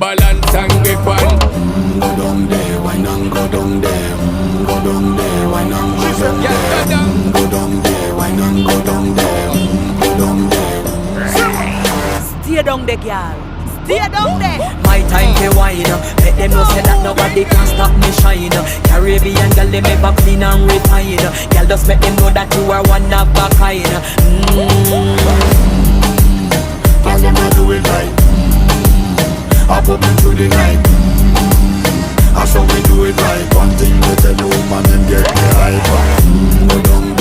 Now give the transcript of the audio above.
balance and grip on. Go down there, wine and go down there. Go down there, wine and go down there. Go down there, wine and go down there. Go down there. Stay down there, girl. Stay down there. My time to wine. Let them know say that nobody can stop me shine. Caribbean girl, they make up clean and refine. Girl, just make them know that you are one of a kind. Girl, them a do it right. Up into the night. That's how we do it right. One thing we tell the woman, them get the hype. Go down